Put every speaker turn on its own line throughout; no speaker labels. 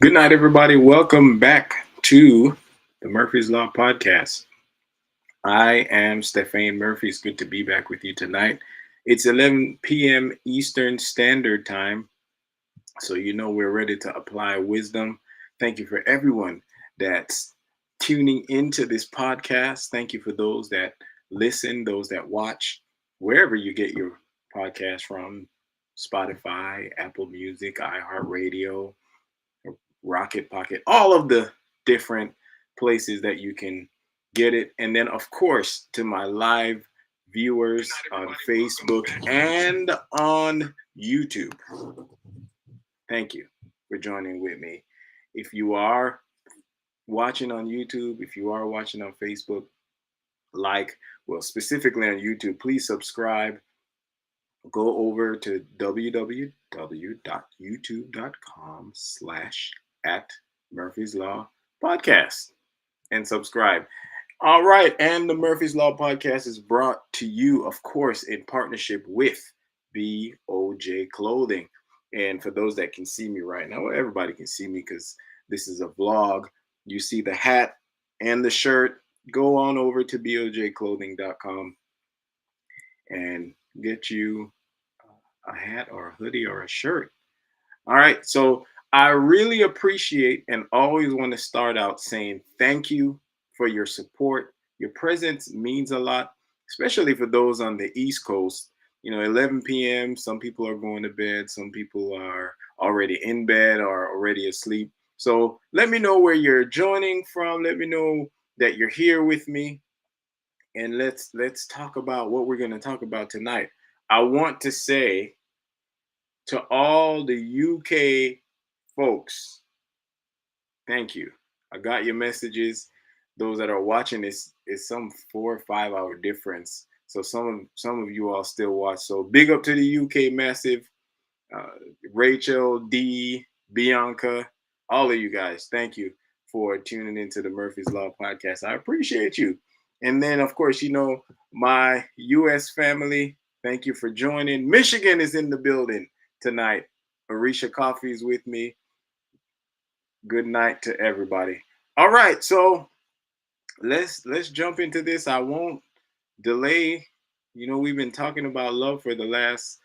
Good night, everybody. Welcome back to the Murphy's Law Podcast. I am Stefan Murphy. It's good to be back with you tonight. It's 11 p.m. Eastern Standard Time, so you know we're ready to apply wisdom. Thank you for everyone that's tuning into this podcast. Thank you for those that listen, those that watch, wherever you get your podcast from: Spotify, Apple Music, iHeartRadio, Rocket Pocket, all of the different places that you can get it. And then, of course, to my live viewers on Facebook and on YouTube, thank you for joining with me. If you are watching on YouTube, if you are watching on Facebook, specifically on YouTube, please subscribe. Go over to www.youtube.com/at Murphy's Law Podcast and subscribe. All right. And the Murphy's Law Podcast is brought to you, of course, in partnership with BOJ Clothing. And for those that can see me right now, well, everybody can see me because this is a vlog. You see the hat and the shirt. Go on over to bojclothing.com and get you a hat or a hoodie or a shirt. All right. So I really appreciate and always want to start out saying thank you for your support. Your presence means a lot, especially for those on the East Coast. 11 p.m., some people are going to bed, some people are already in bed or already asleep. So let me know where you're joining from. Let me know that you're here with me. And let's talk about what we're going to talk about tonight. I want to say to all the UK folks, thank you. I got your messages. Those that are watching this is some 4 or 5 hour difference. So some of you all still watch. So big up to the UK massive. Uh, Rachel, D, Bianca, all of you guys. Thank you for tuning into the Murphy's Law Podcast. I appreciate you. And then of course, my US family. Thank you for joining. Michigan is in the building tonight. Arisha Coffee is with me. Good night to everybody. All right, so let's jump into this. I won't delay. We've been talking about love for the last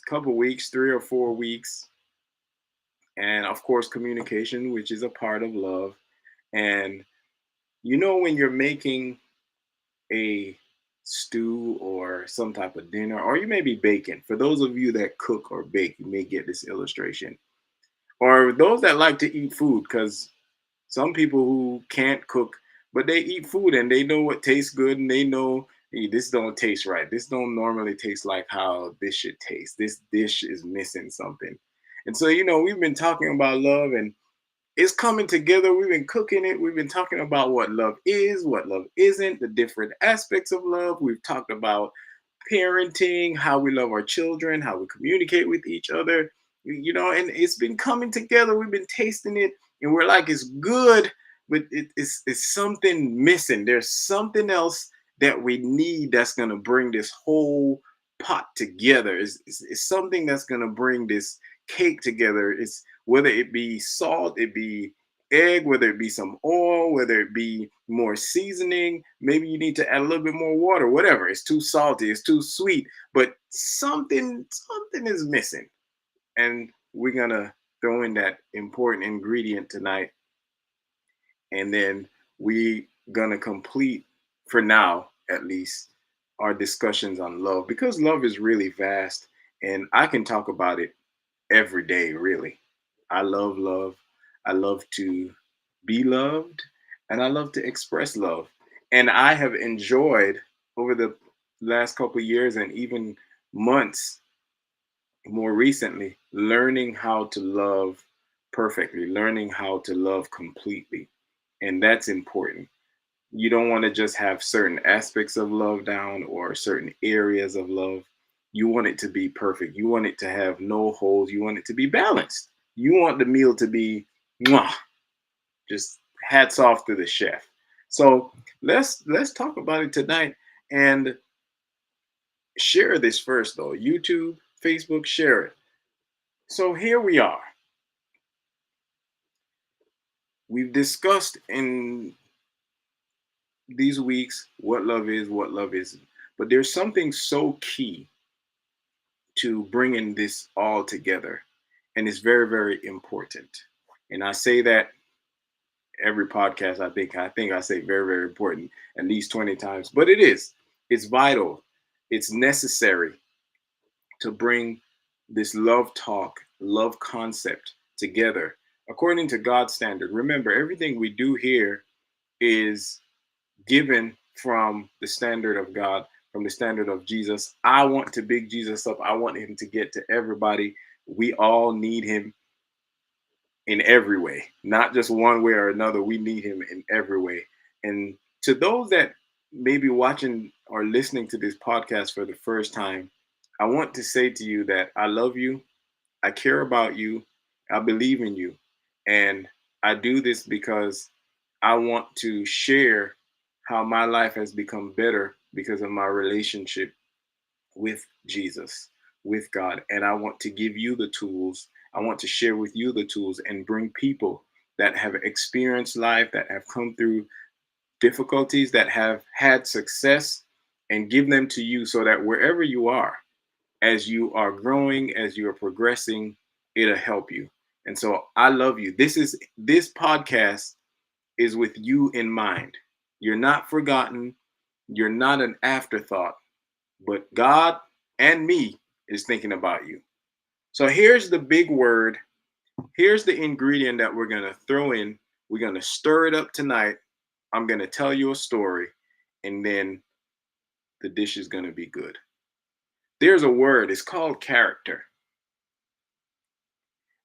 couple weeks, 3 or 4 weeks, and of course communication, which is a part of love. And when you're making a stew or some type of dinner, or you may be baking. For those of you that cook or bake, you may get this illustration. Or those that like to eat food, because some people who can't cook, but they eat food and they know what tastes good, and they know, hey, this don't taste right. This don't normally taste like how this should taste. This dish is missing something. And so, we've been talking about love, and it's coming together. We've been cooking it. We've been talking about what love is, what love isn't, the different aspects of love. We've talked about parenting, how we love our children, how we communicate with each other, and it's been coming together. We've been tasting it, and we're like, it's good, but it's something missing. There's something else that we need that's going to bring this whole pot together. It's something that's going to bring this cake together. It's whether it be salt, it be egg, whether it be some oil, whether it be more seasoning, maybe you need to add a little bit more water, whatever. It's too salty, it's too sweet, but something is missing. And we're gonna throw in that important ingredient tonight. And then we gonna complete, for now at least, our discussions on love, because love is really vast and I can talk about it every day, really. I love love. I love to be loved, and I love to express love. And I have enjoyed over the last couple of years and even months more recently learning how to love perfectly, learning how to love completely. And that's important. You don't want to just have certain aspects of love down or certain areas of love. You want it to be perfect. You want it to have no holes. You want it to be balanced. You want the meal to be mwah, just hats off to the chef. So let's talk about it tonight and share this first though. YouTube, Facebook, share it. So here we are. We've discussed in these weeks what love isn't. But there's something so key to bringing this all together, and it's very, very important. And I say that every podcast. I think I say very, very important at least 20 times, but it is. It's vital. It's necessary to bring this love talk, love concept together according to God's standard. Remember, everything we do here is given from the standard of God, from the standard of Jesus. I want to big Jesus up. I want him to get to everybody. We all need him in every way, not just one way or another. We need him in every way. And to those that may be watching or listening to this podcast for the first time, I want to say to you that I love you. I care about you. I believe in you. And I do this because I want to share how my life has become better because of my relationship with Jesus, with God. And I want to give you the tools. I want to share with you the tools and bring people that have experienced life, that have come through difficulties, that have had success, and give them to you so that wherever you are, as you are growing, as you are progressing, it'll help you. And so I love you. This podcast is with you in mind. You're not forgotten. You're not an afterthought, but God and me is thinking about you. So here's the big word. Here's the ingredient that we're going to throw in. We're going to stir it up tonight. I'm going to tell you a story, and then the dish is going to be good. There's a word, it's called character.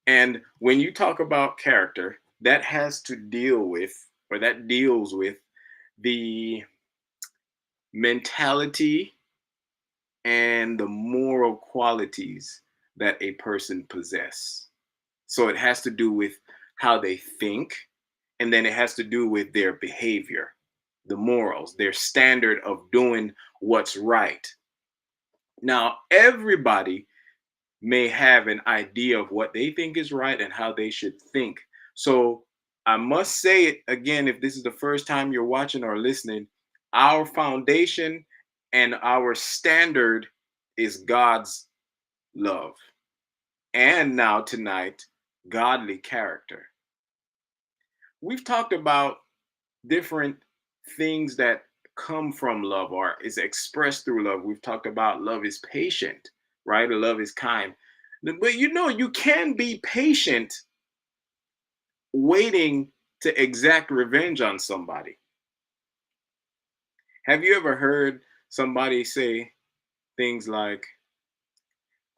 And when you talk about character, that has to deal with, or that deals with, the mentality and the moral qualities that a person possess. So it has to do with how they think, and then it has to do with their behavior, the morals, their standard of doing what's right. Now, everybody may have an idea of what they think is right and how they should think. So I must say it again, if this is the first time you're watching or listening, our foundation and our standard is God's love. And now tonight, godly character. We've talked about different things that come from love or is expressed through love. We've talked about love is patient, right? Or love is kind. But you can be patient waiting to exact revenge on somebody. Have you ever heard somebody say things like,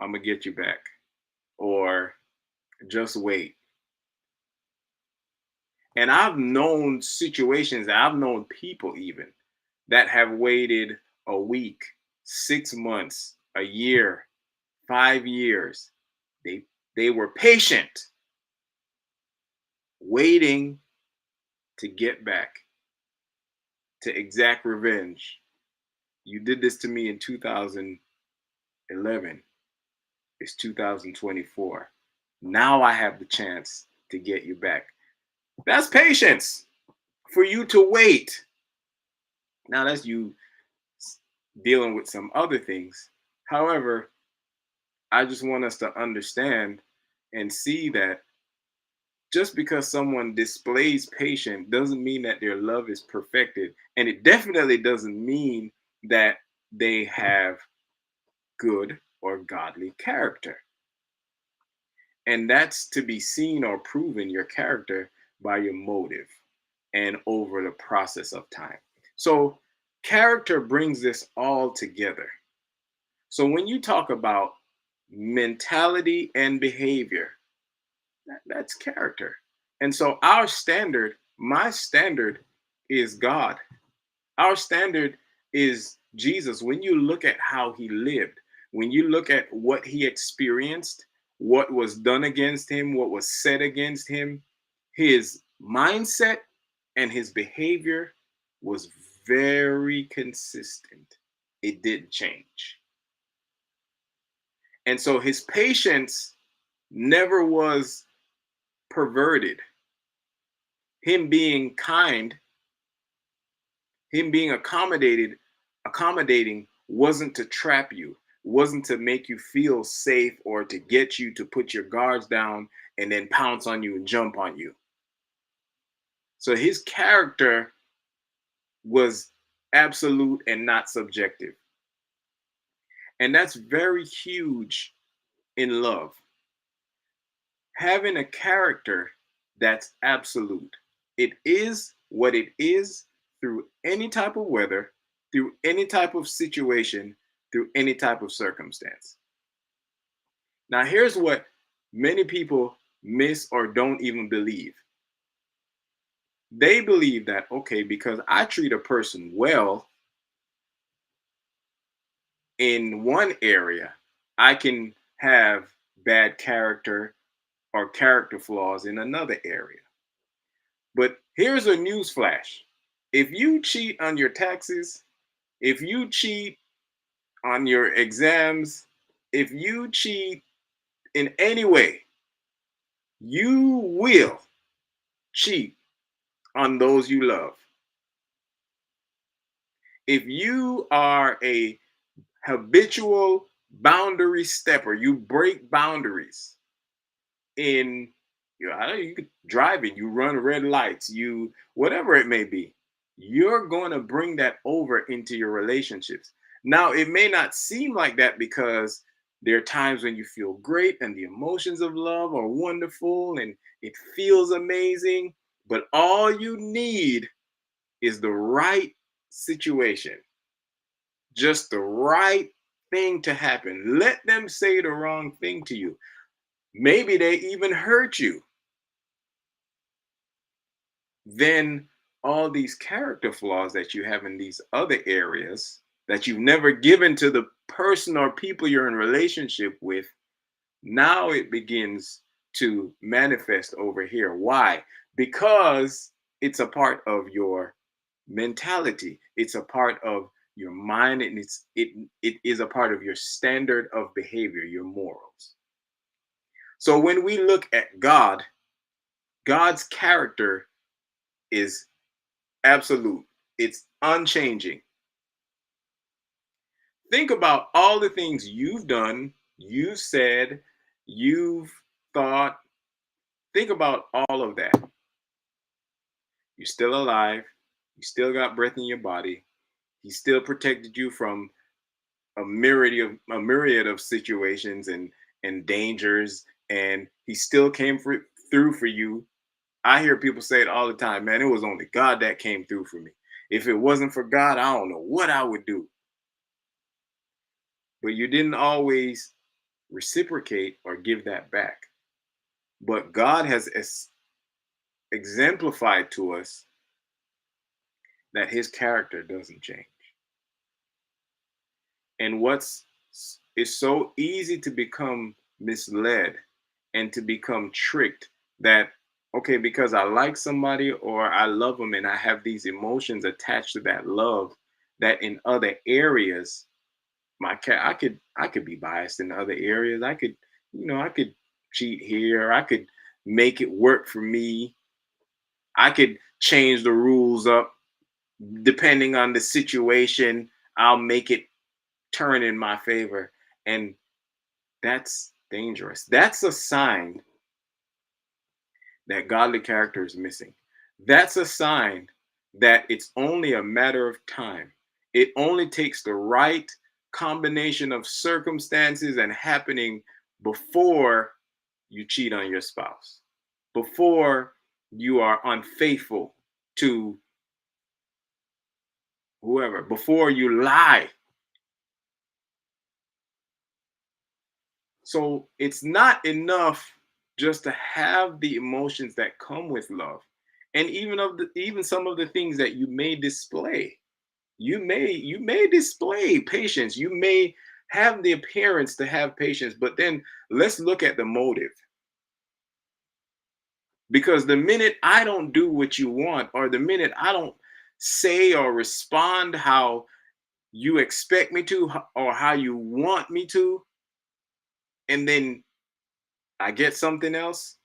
I'm going to get you back, or just wait? And I've known situations, I've known people even that have waited a week, 6 months, a year, 5 years. They were patient, waiting to get back, to exact revenge. You did this to me in 2011. It's 2024. Now I have the chance to get you back. That's patience, for you to wait. Now that's you dealing with some other things. However, I just want us to understand and see that just because someone displays patience doesn't mean that their love is perfected. And it definitely doesn't mean that they have good or godly character. And that's to be seen or proven your character by your motive and over the process of time. So, character brings this all together. So, when you talk about mentality and behavior, that's character. And so, our standard, my standard, is God. Our standard is Jesus. When you look at how he lived, when you look at what he experienced, what was done against him, what was said against him, his mindset and his behavior was very consistent. It didn't change. And so his patience never was perverted. Him being kind, him being accommodating wasn't to trap you, wasn't to make you feel safe or to get you to put your guards down and then pounce on you and jump on you. So his character was absolute and not subjective. And that's very huge in love. Having a character that's absolute. It is what it is through any type of weather, through any type of situation, through any type of circumstance. Now, here's what many people miss or don't even believe. They believe that, okay, because I treat a person well in one area, I can have bad character or character flaws in another area. But here's a news flash. If you cheat on your taxes, if you cheat on your exams, if you cheat in any way, you will cheat on those you love. If you are a habitual boundary stepper, you break boundaries in, I don't know, you could drive it, you run red lights, you whatever it may be, you're going to bring that over into your relationships. Now it may not seem like that because there are times when you feel great and the emotions of love are wonderful and it feels amazing, but all you need is the right situation, just the right thing to happen. Let them say the wrong thing to you. Maybe they even hurt you. Then all these character flaws that you have in these other areas that you've never given to the person or people you're in relationship with, now it begins to manifest over here. Why? Because it's a part of your mentality. It's a part of your mind, and it is a part of your standard of behavior, your morals. So when we look at God, God's character is absolute. It's unchanging. Think about all the things you've done, you've said, you've thought. Think about all of that. You're still alive. You still got breath in your body. He still protected you from a myriad of situations and dangers, and he still through for you. I hear people say it all the time, man. It was only God that came through for me. If it wasn't for God, I don't know what I would do. But you didn't always reciprocate or give that back. But God has exemplified to us that his character doesn't change. And what's it's so easy to become misled and to become tricked that, okay, because I like somebody or I love them and I have these emotions attached to that love, that in other areas I could be biased in other areas. I could cheat here. I could make it work for me. I could change the rules up depending on the situation. I'll make it turn in my favor. And that's dangerous. That's a sign that godly character is missing. That's a sign that it's only a matter of time. It only takes the right combination of circumstances and happening before you cheat on your spouse, before you are unfaithful to whoever, before you lie. So it's not enough just to have the emotions that come with love. And even some of the things that you may display. You may display patience. You may have the appearance to have patience, but then let's look at the motive. Because the minute I don't do what you want, or the minute I don't say or respond how you expect me to, or how you want me to, and then I get something else,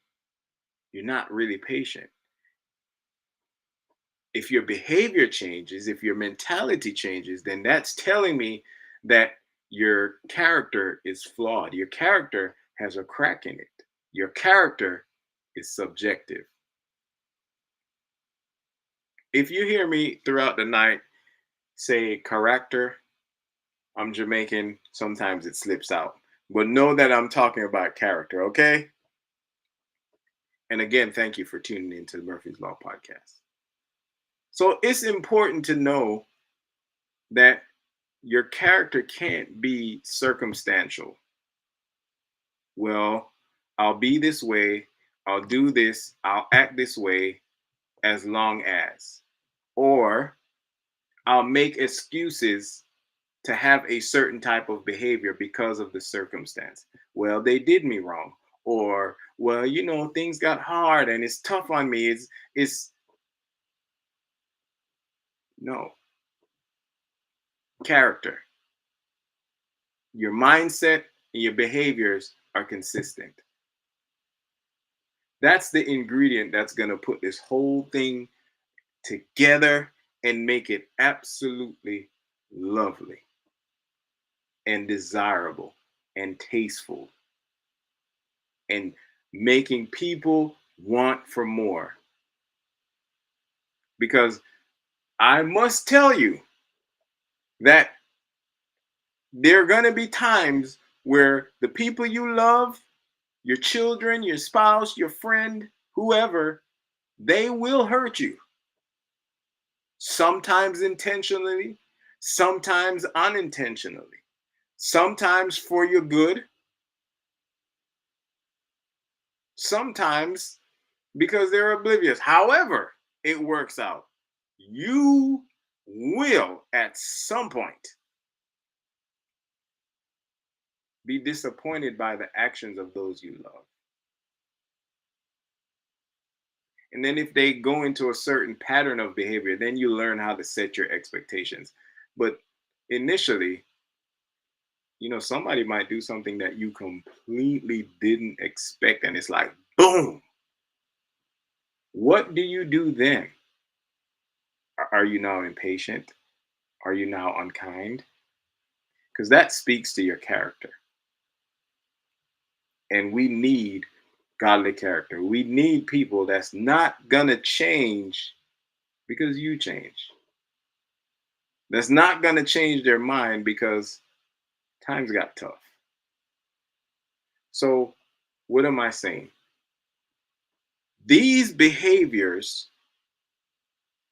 you're not really patient. If your behavior changes, if your mentality changes, then that's telling me that your character is flawed. Your character has a crack in it. Your character is subjective. If you hear me throughout the night say character, I'm Jamaican, sometimes it slips out. But know that I'm talking about character, okay? And again, thank you for tuning into the Murphy's Law podcast. So it's important to know that your character can't be circumstantial. Well, I'll be this way, I'll do this, I'll act this way as long as. Or I'll make excuses to have a certain type of behavior because of the circumstance. Well, they did me wrong. Or, well, things got hard and it's tough on me. It's no character. Your mindset and your behaviors are consistent. That's the ingredient that's going to put this whole thing together and make it absolutely lovely and desirable and tasteful and making people want for more. Because I must tell you that there are going to be times where the people you love, your children, your spouse, your friend, whoever, they will hurt you. Sometimes intentionally, sometimes unintentionally, sometimes for your good, sometimes because they're oblivious. However, it works out. You will at some point be disappointed by the actions of those you love. And then if they go into a certain pattern of behavior, then you learn how to set your expectations. But initially, somebody might do something that you completely didn't expect, and it's like, boom. What do you do then? Are you now impatient? Are you now unkind? Because that speaks to your character. And we need godly character. We need people that's not going to change because you change. That's not going to change their mind because times got tough. So, what am I saying? These behaviors,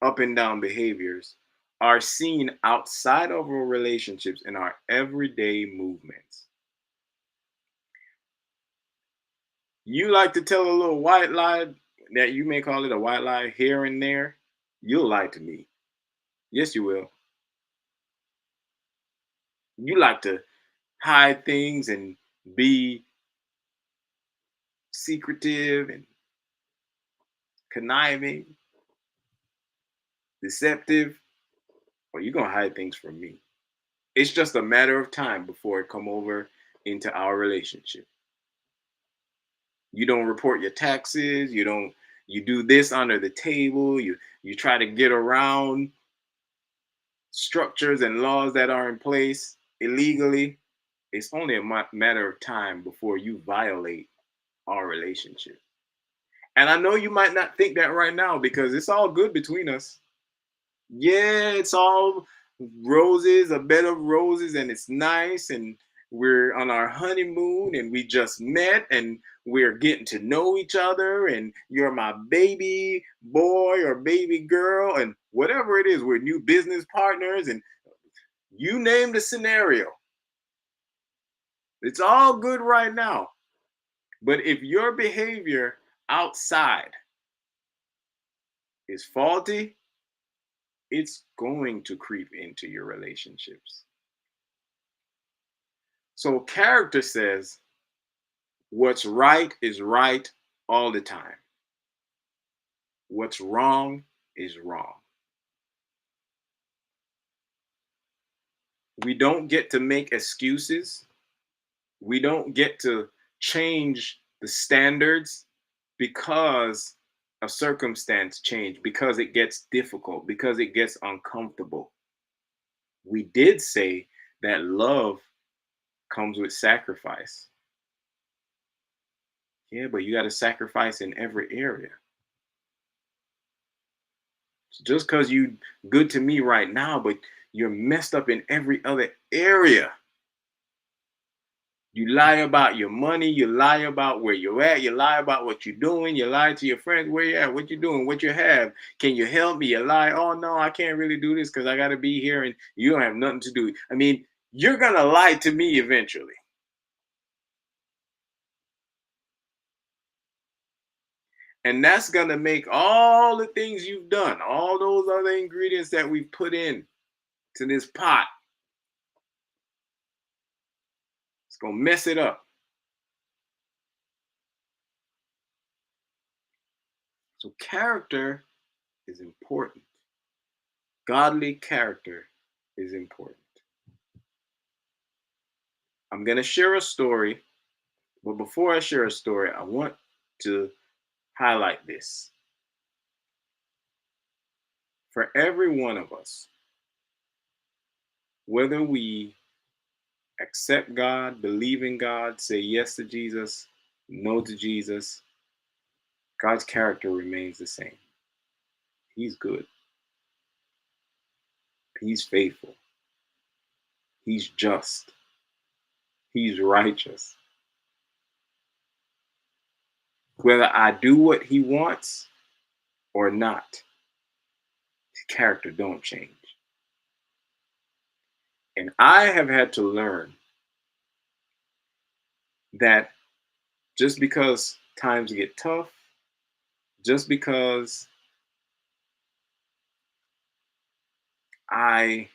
up and down behaviors, are seen outside of our relationships in our everyday movements. You like to tell a little white lie that you may call it a white lie here and there. You'll lie to me. Yes, you will. You like to hide things and be secretive and conniving, deceptive, or you're going to hide things from me. It's just a matter of time before it come over into our relationship. You don't report your taxes, you do this under the table, you try to get around structures and laws that are in place illegally. It's only a matter of time before you violate our relationship. And I know you might not think that right now because it's all good between us. Yeah, it's all roses, a bed of roses, and it's nice. And we're on our honeymoon and we just met and we're getting to know each other. And you're my baby boy or baby girl, and whatever it is, we're new business partners. And you name the scenario. It's all good right now. But if your behavior outside is faulty, it's going to creep into your relationships. So character says what's right is right all the time. What's wrong is wrong. We don't get to make excuses. We don't get to change the standards because a circumstance change, because it gets difficult, because it gets uncomfortable. We did say that love comes with sacrifice. Yeah, but you got to sacrifice in every area. So just because you good to me right now, but you're messed up in every other area. You lie about your money, you lie about where you're at, you lie about what you're doing, you lie to your friends where you at, what you doing, what you have. Can you help me? You lie, oh no, I can't really do this because I gotta be here and you don't have nothing to do. I mean, you're gonna lie to me eventually. And that's gonna make all the things you've done, all those other ingredients that we've put in to this pot, it's gonna mess it up. So character is important. Godly character is important. I'm going to share a story, but before I share a story, I want to highlight this. For every one of us, whether we accept God, believe in God, say yes to Jesus, no to Jesus, God's character remains the same. He's good. He's faithful. He's just. He's righteous. Whether I do what he wants or not, his character don't change. And I have had to learn that just because times get tough, just because I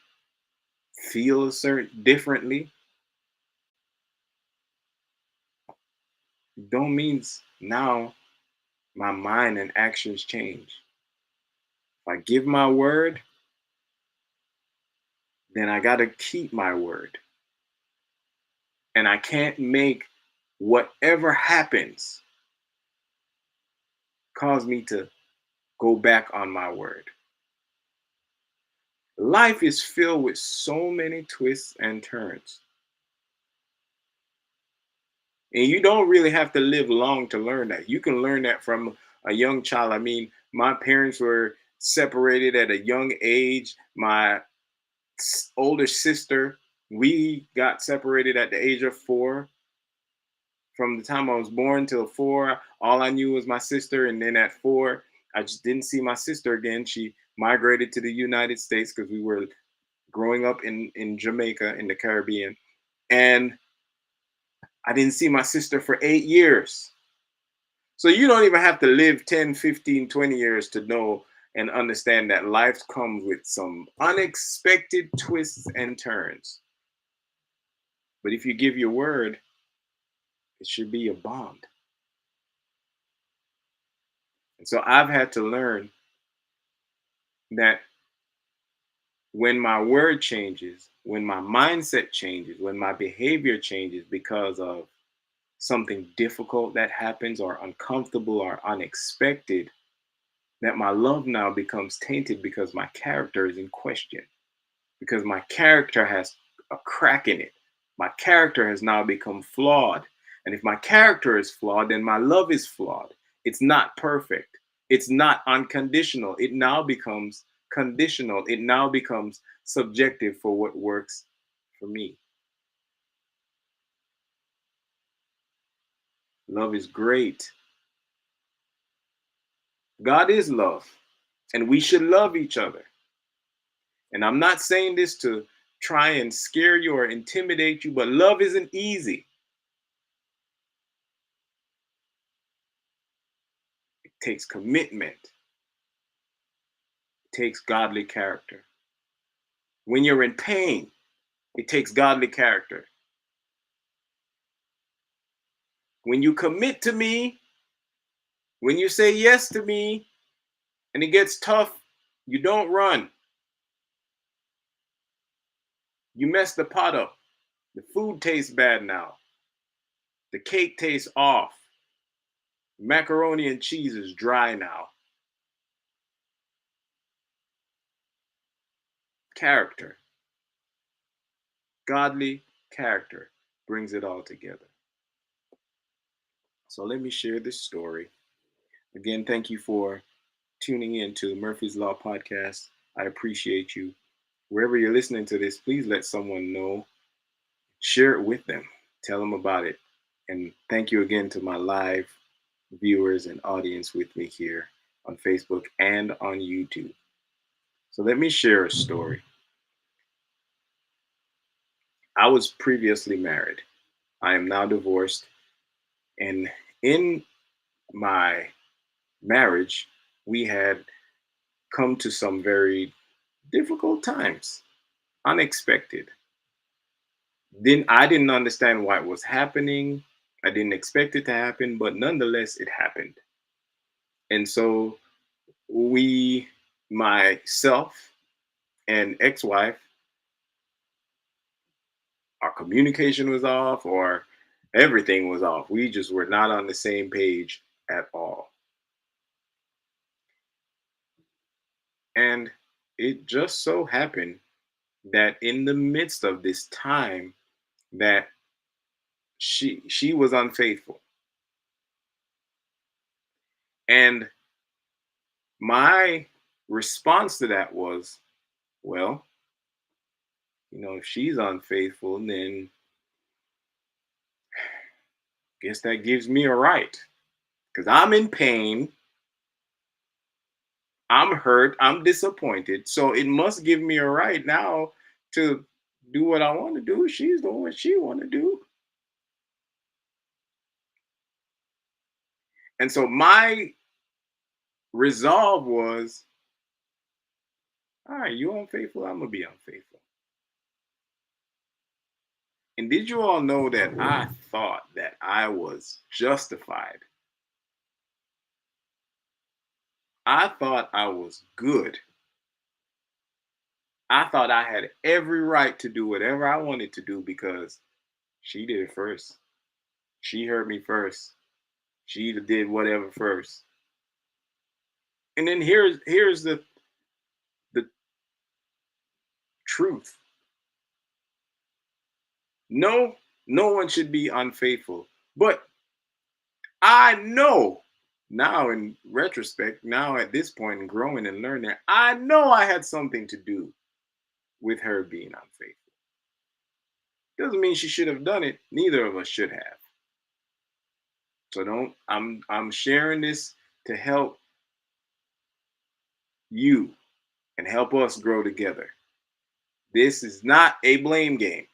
feel a certain differently, don't means now my mind and actions change. If I give my word, then I got to keep my word. And I can't make whatever happens cause me to go back on my word. Life is filled with so many twists and turns. And you don't really have to live long to learn that. You can learn that from a young child. I mean, my parents were separated at a young age. My older sister, we got separated at the age of 4. From the time I was born till 4, all I knew was my sister. And then at 4, I just didn't see my sister again. She migrated to the United States because we were growing up in Jamaica in the Caribbean. And I didn't see my sister for 8 years. So you don't even have to live 10, 15, 20 years to know and understand that life comes with some unexpected twists and turns. But if you give your word, it should be a bond. And so I've had to learn that when my word changes, when my mindset changes, when my behavior changes because of something difficult that happens or uncomfortable or unexpected, that my love now becomes tainted because my character is in question, because my character has a crack in it. My character has now become flawed. And if my character is flawed, then my love is flawed. It's not perfect. It's not unconditional. It now becomes conditional. It now becomes subjective for what works for me. Love is great. God is love, and we should love each other. And I'm not saying this to try and scare you or intimidate you, but love isn't easy. It takes commitment, it takes godly character. When you're in pain, it takes godly character. When you commit to me, when you say yes to me, and it gets tough, you don't run. You mess the pot up. The food tastes bad now. The cake tastes off. Macaroni and cheese is dry now. Character, godly character brings it all together. So let me share this story. Again, thank you for tuning in to Murphy's Law Podcast. I appreciate you. Wherever you're listening to this, please let someone know. Share it with them. Tell them about it. And thank you again to my live viewers and audience with me here on Facebook and on YouTube. So let me share a story. I was previously married. I am now divorced. And in my marriage, we had come to some very difficult times, unexpected. Then I didn't understand why it was happening. I didn't expect it to happen, but nonetheless, it happened. And so we, myself and ex-wife, our communication was off, or everything was off. We just were not on the same page at all. And it just so happened that in the midst of this time that she was unfaithful. And my response to that was, well, if she's unfaithful, then guess that gives me a right. Because I'm in pain, I'm hurt, I'm disappointed. So it must give me a right now to do what I want to do. She's doing what she want to do. And so my resolve was, all right, you unfaithful, I'm gonna be unfaithful. And did you all know that I thought that I was justified? I thought I was good. I thought I had every right to do whatever I wanted to do because she did it first. She hurt me first. She did whatever first. And then here's the truth. No, no one should be unfaithful. But I know now in retrospect, now at this point in growing and learning, I know I had something to do with her being unfaithful. Doesn't mean she should have done it. Neither of us should have. So don't I'm sharing this to help you and help us grow together. This is not a blame game.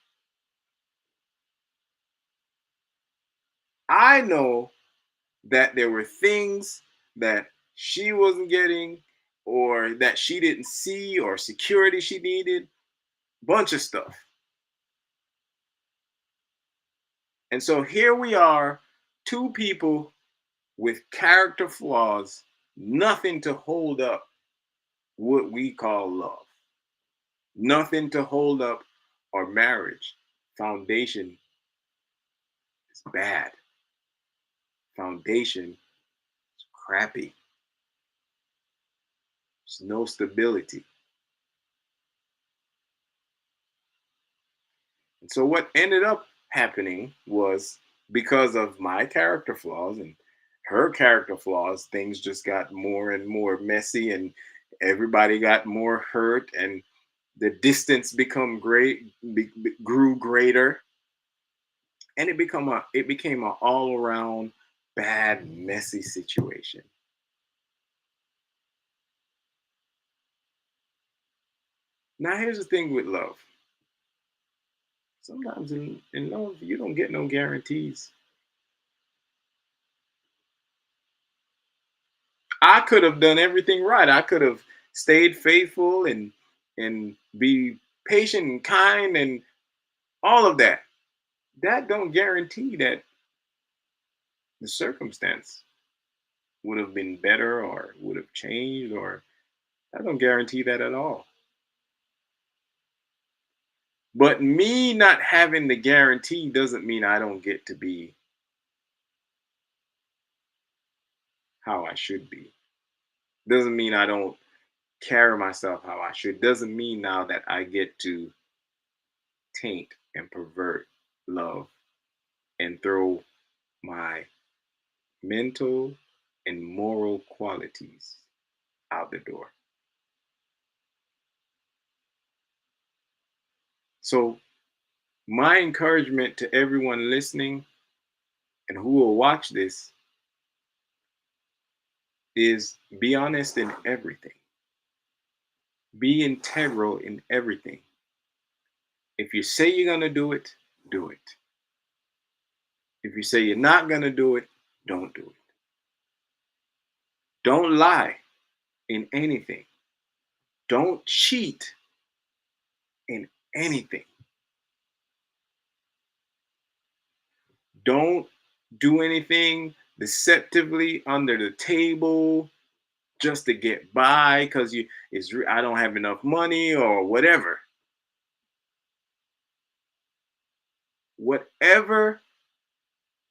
I know that there were things that she wasn't getting or that she didn't see or security she needed, bunch of stuff. And so here we are, two people with character flaws, nothing to hold up what we call love, nothing to hold up our marriage. Foundation is bad. Foundation is crappy. There's no stability. And so what ended up happening was because of my character flaws and her character flaws, things just got more and more messy and everybody got more hurt and the distance become grew greater and it became an all around bad messy situation. Now here's the thing with love. Sometimes in love you don't get no guarantees. I could have done everything right. I could have stayed faithful and be patient and kind and all of that. That don't guarantee that the circumstance would have been better or would have changed or that don't guarantee that at all. But me not having the guarantee doesn't mean I don't get to be how I should be. Doesn't mean I don't carry myself how I should. Doesn't mean now that I get to taint and pervert love and throw my mental and moral qualities out the door. So, my encouragement to everyone listening and who will watch this is be honest in everything, be integral in everything. If you say you're going to do it, do it. If you say you're not going to do it, don't do it. Don't lie in anything. Don't cheat in anything. Don't do anything deceptively under the table just to get by because I don't have enough money or whatever. Whatever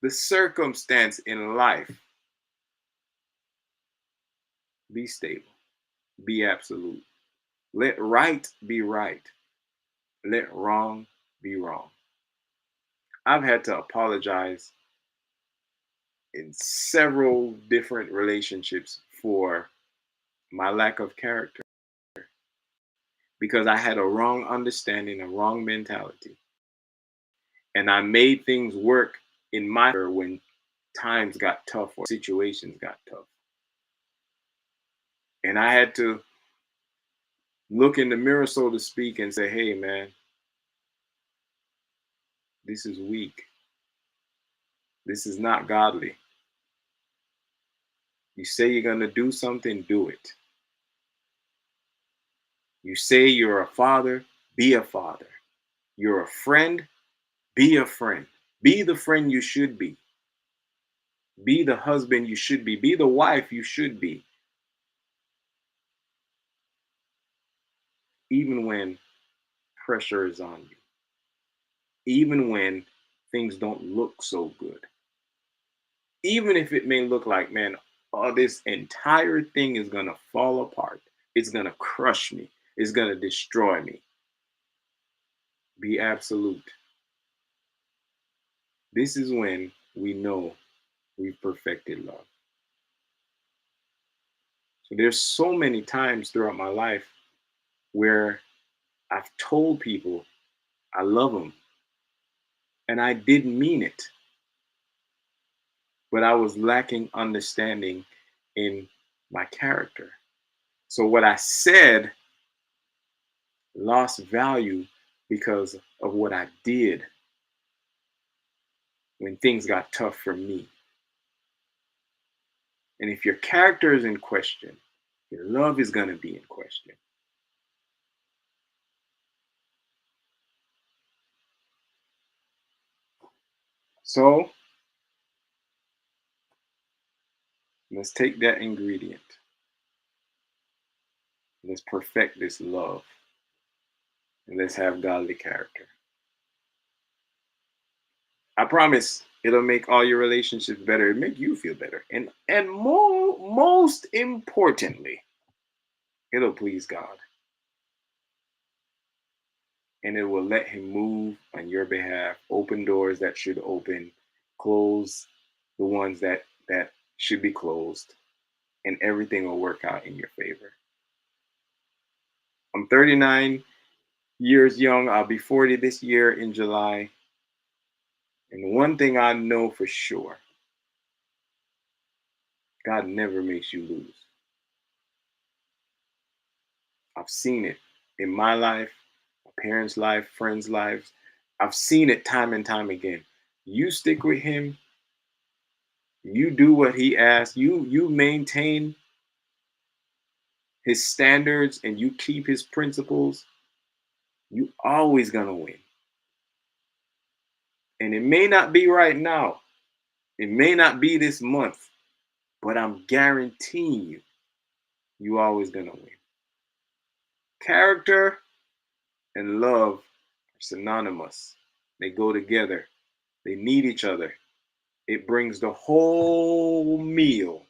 the circumstance in life, be stable, be absolute. Let right be right. Let wrong be wrong. I've had to apologize in several different relationships for my lack of character because I had a wrong understanding, a wrong mentality. And I made things work in my favor when times got tough or situations got tough. And I had to look in the mirror, so to speak, and say, hey, man, this is weak. This is not godly. You say you're going to do something, do it. You say you're a father, be a father. You're a friend, be a friend. Be the friend you should be. Be the husband you should be. Be the wife you should be. Even when pressure is on you. Even when things don't look so good. Even if it may look like, man, this entire thing is going to fall apart. It's going to crush me. It's going to destroy me. Be absolute. This is when we know we've perfected love. So there's so many times throughout my life where I've told people I love them and I didn't mean it, but I was lacking understanding in my character. So what I said lost value because of what I did when things got tough for me. And if your character is in question, your love is going to be in question. So let's take that ingredient. Let's perfect this love. And let's have godly character. I promise it'll make all your relationships better. It'll make you feel better. And most importantly, it'll please God. And it will let him move on your behalf, open doors that should open, close the ones that should be closed, and everything will work out in your favor. I'm 39 years young. I'll be 40 this year in July. And one thing I know for sure, God never makes you lose. I've seen it in my life, my parents' life, friends' lives. I've seen it time and time again. You stick with him, you do what he asks, you maintain his standards and you keep his principles, you always gonna win. And it may not be right now, it may not be this month, but I'm guaranteeing you, you always gonna win. Character and love are synonymous. They go together. They need each other. It brings the whole meal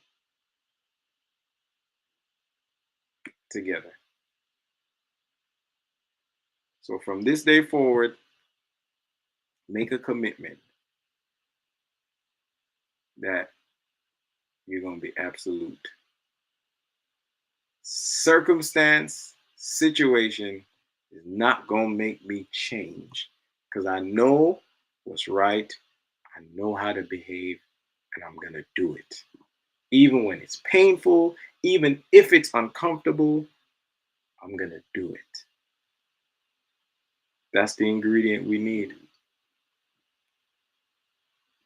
together. So from this day forward, make a commitment that you're going to be absolute. Circumstance, situation is not going to make me change because I know what's right. I know how to behave and I'm going to do it. Even when it's painful, even if it's uncomfortable, I'm going to do it. That's the ingredient we need.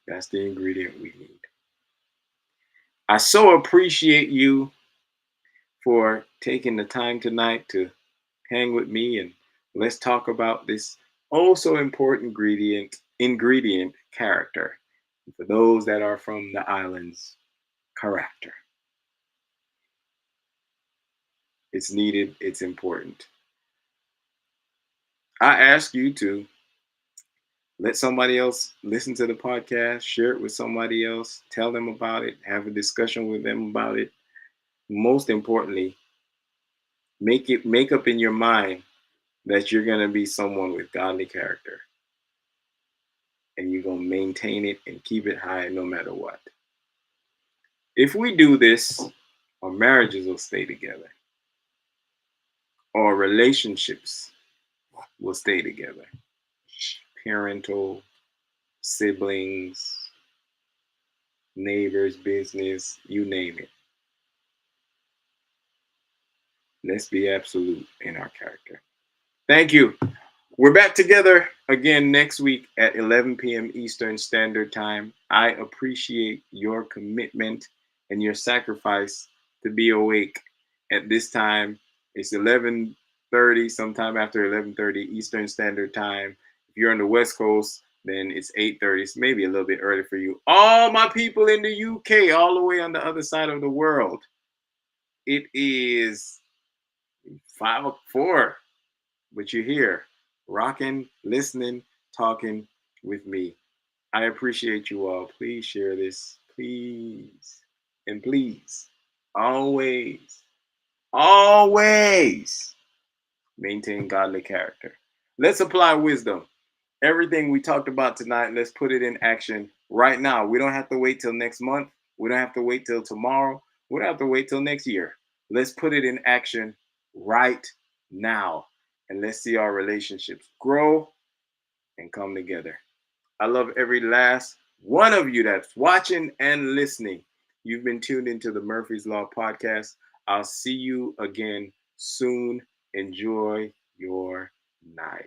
That's the ingredient we need. I so appreciate you for taking the time tonight to hang with me and let's talk about this oh so important ingredient character. For those that are from the islands, character. It's needed, it's important. I ask you to let somebody else listen to the podcast, share it with somebody else, tell them about it, have a discussion with them about it. Most importantly, make up in your mind that you're going to be someone with godly character and you're going to maintain it and keep it high no matter what. If we do this, our marriages will stay together. Our relationships will stay together. Parental, siblings, neighbors, business, you name it. Let's be absolute in our character. Thank you. We're back together again next week at 11 p.m. Eastern Standard Time. I appreciate your commitment and your sacrifice to be awake at this time. It's 11:30, sometime after 11:30 Eastern Standard Time. If you're on the West Coast, then it's 8:30. It's maybe a little bit early for you. All my people in the UK, all the way on the other side of the world, it is 5:04. But you're here, rocking, listening, talking with me. I appreciate you all. Please share this. Please. And please, always, always maintain godly character. Let's apply wisdom. Everything we talked about tonight, let's put it in action right now. We don't have to wait till next month. We don't have to wait till tomorrow. We don't have to wait till next year. Let's put it in action right now. And let's see our relationships grow and come together. I love every last one of you that's watching and listening. You've been tuned into the Murphy's Law podcast. I'll see you again soon. Enjoy your night.